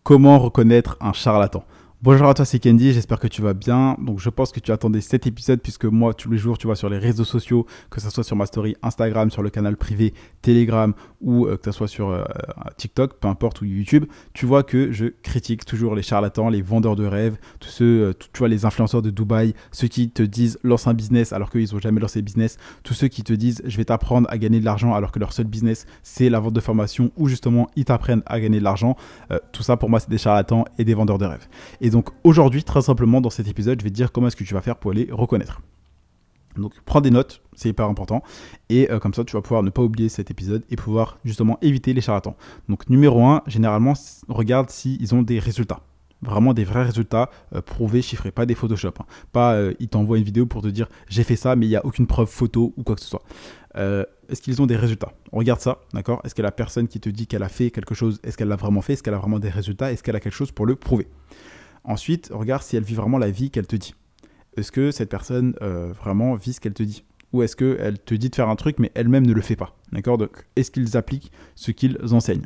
Comment reconnaître un charlatan? Bonjour à toi, c'est Kendy, j'espère que tu vas bien. Donc je pense que tu attendais cet épisode puisque moi tous les jours tu vois sur les réseaux sociaux, que ce soit sur ma story Instagram, sur le canal privé Telegram ou que ce soit sur TikTok, peu importe, ou YouTube, tu vois que je critique toujours les charlatans, les vendeurs de rêves, tous ceux, tu vois, les influenceurs de Dubaï, ceux qui te disent lance un business alors qu'ils n'ont jamais lancé business, tous ceux qui te disent je vais t'apprendre à gagner de l'argent alors que leur seul business c'est la vente de formation ou justement ils t'apprennent à gagner de l'argent. Tout ça pour moi c'est des charlatans et des vendeurs de rêves. Et donc aujourd'hui, très simplement, dans cet épisode, je vais te dire comment est-ce que tu vas faire pour les reconnaître. Donc prends des notes, c'est hyper important. Et comme ça, tu vas pouvoir ne pas oublier cet épisode et pouvoir justement éviter les charlatans. Donc numéro 1, généralement, regarde s'ils ont des résultats. Vraiment des vrais résultats prouvés, chiffrés, pas des Photoshop. Hein. Pas ils t'envoient une vidéo pour te dire j'ai fait ça, mais il n'y a aucune preuve photo ou quoi que ce soit. Est-ce qu'ils ont des résultats? On regarde ça, d'accord? Est-ce que la personne qui te dit qu'elle a fait quelque chose, est-ce qu'elle l'a vraiment fait? Est-ce qu'elle a vraiment des résultats? Est-ce qu'elle a quelque chose pour le prouver? Ensuite, regarde si elle vit vraiment la vie qu'elle te dit. Est-ce que cette personne vraiment vit ce qu'elle te dit? Ou est-ce qu'elle te dit de faire un truc, mais elle-même ne le fait pas? D'accord? Donc, est-ce qu'ils appliquent ce qu'ils enseignent?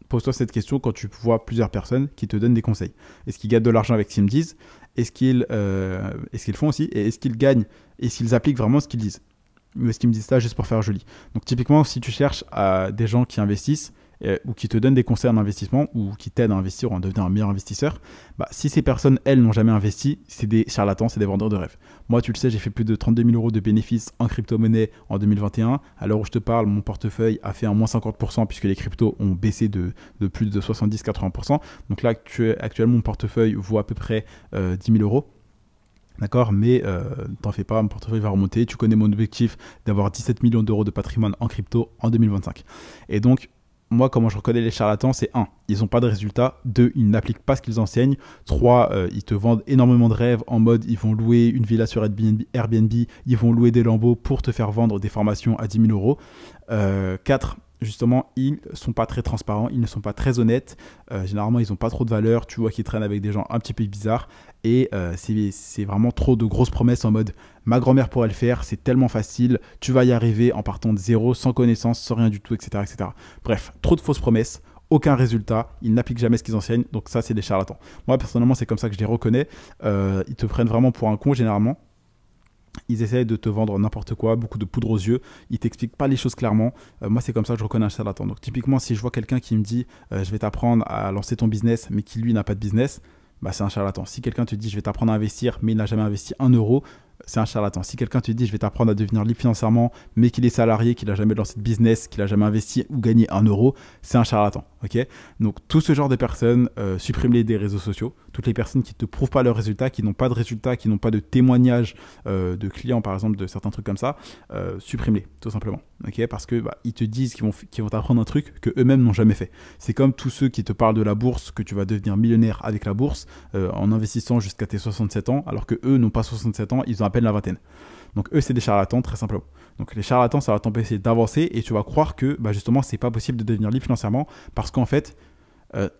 Pose-toi cette question quand tu vois plusieurs personnes qui te donnent des conseils. Est-ce qu'ils gagnent de l'argent avec ce qu'ils me disent? Est-ce qu'ils font aussi? Et est-ce qu'ils gagnent? Est-ce qu'ils appliquent vraiment ce qu'ils disent? Ou est-ce qu'ils me disent ça juste pour faire joli? Donc, typiquement, si tu cherches à des gens qui investissent, ou qui te donnent des conseils en investissement ou qui t'aident à investir ou à devenir un meilleur investisseur, si ces personnes, elles, n'ont jamais investi, c'est des charlatans, c'est des vendeurs de rêves. Moi, tu le sais, j'ai fait plus de 32 000 euros de bénéfices en crypto-monnaie en 2021. À l'heure où je te parle, mon portefeuille a fait un moins 50% puisque les cryptos ont baissé de plus de 70-80%. Donc là, actuellement, mon portefeuille vaut à peu près 10 000 euros. D'accord, mais t'en fais pas, mon portefeuille va remonter. Tu connais mon objectif d'avoir 17 millions d'euros de patrimoine en crypto en 2025. Et donc, moi, comment je reconnais les charlatans, c'est 1, ils n'ont pas de résultats. 2, ils n'appliquent pas ce qu'ils enseignent. 3, ils te vendent énormément de rêves en mode ils vont louer une villa sur Airbnb, ils vont louer des Lambeaux pour te faire vendre des formations à 10 000 euros. 4, justement, ils ne sont pas très transparents, ils ne sont pas très honnêtes. Généralement, ils n'ont pas trop de valeur. Tu vois qu'ils traînent avec des gens un petit peu bizarres. Et c'est vraiment trop de grosses promesses en mode ma grand-mère pourrait le faire, c'est tellement facile, tu vas y arriver en partant de zéro, sans connaissance, sans rien du tout, etc. etc. Bref, trop de fausses promesses, aucun résultat, ils n'appliquent jamais ce qu'ils enseignent, donc ça c'est des charlatans. Moi personnellement c'est comme ça que je les reconnais, ils te prennent vraiment pour un con généralement. Ils essayent de te vendre n'importe quoi, beaucoup de poudre aux yeux, ils t'expliquent pas les choses clairement. Moi c'est comme ça que je reconnais un charlatan. Donc typiquement si je vois quelqu'un qui me dit je vais t'apprendre à lancer ton business mais qui lui n'a pas de business, c'est un charlatan. Si quelqu'un te dit je vais t'apprendre à investir mais il n'a jamais investi 1 euro, c'est un charlatan. Si quelqu'un te dit je vais t'apprendre à devenir libre financièrement mais qu'il est salarié, qu'il n'a jamais lancé de business, qu'il n'a jamais investi ou gagné 1 euro, c'est un charlatan. Okay, donc tout ce genre de personnes, supprime-les des réseaux sociaux. Toutes les personnes qui ne te prouvent pas leurs résultats, qui n'ont pas de résultats, qui n'ont pas de témoignages de clients par exemple, de certains trucs comme ça, supprime-les tout simplement. Okay, parce que ils te disent qu'ils vont t'apprendre un truc que eux-mêmes n'ont jamais fait. C'est comme tous ceux qui te parlent de la bourse, que tu vas devenir millionnaire avec la bourse en investissant jusqu'à tes 67 ans, alors que eux n'ont pas 67 ans, ils ont à peine la vingtaine. Donc eux c'est des charlatans très simplement. Donc les charlatans ça va t'empêcher d'avancer et tu vas croire que justement c'est pas possible de devenir libre financièrement parce qu'en fait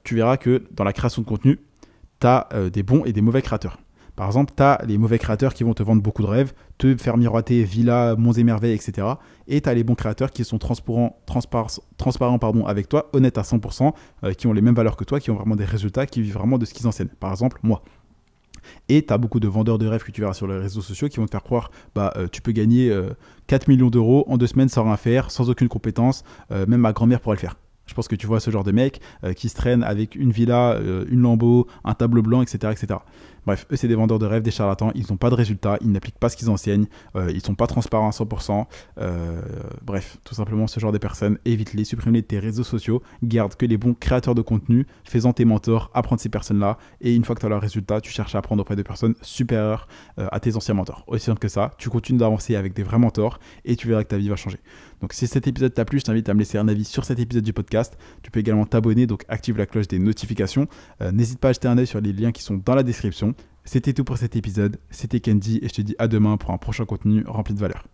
tu verras que dans la création de contenu tu as des bons et des mauvais créateurs. Par exemple tu as les mauvais créateurs qui vont te vendre beaucoup de rêves, te faire miroiter villas, monts et merveilles, etc. Et tu as les bons créateurs qui sont transparents avec toi, honnêtes à 100%, qui ont les mêmes valeurs que toi, qui ont vraiment des résultats, qui vivent vraiment de ce qu'ils enseignent. Par exemple moi. Et tu as beaucoup de vendeurs de rêves que tu verras sur les réseaux sociaux qui vont te faire croire tu peux gagner 4 millions d'euros en 2 semaines sans rien faire, sans aucune compétence, même ma grand-mère pourrait le faire. Je pense que tu vois ce genre de mec qui se traîne avec une villa, une Lambeau, un tableau blanc, etc. etc. Bref, eux, c'est des vendeurs de rêves, des charlatans. Ils n'ont pas de résultats, ils n'appliquent pas ce qu'ils enseignent, ils ne sont pas transparents à 100%. Bref, tout simplement, ce genre de personnes, évite-les, supprime-les de tes réseaux sociaux, garde que les bons créateurs de contenu, fais-en tes mentors, apprends de ces personnes-là. Et une fois que tu as leurs résultats, tu cherches à apprendre auprès de personnes supérieures à tes anciens mentors. Aussi simple que ça, tu continues d'avancer avec des vrais mentors et tu verras que ta vie va changer. Donc si cet épisode t'a plu, je t'invite à me laisser un avis sur cet épisode du podcast. Tu peux également t'abonner, donc active la cloche des notifications. N'hésite pas à jeter un œil sur les liens qui sont dans la description. C'était tout pour cet épisode, c'était Kendy et je te dis à demain pour un prochain contenu rempli de valeur.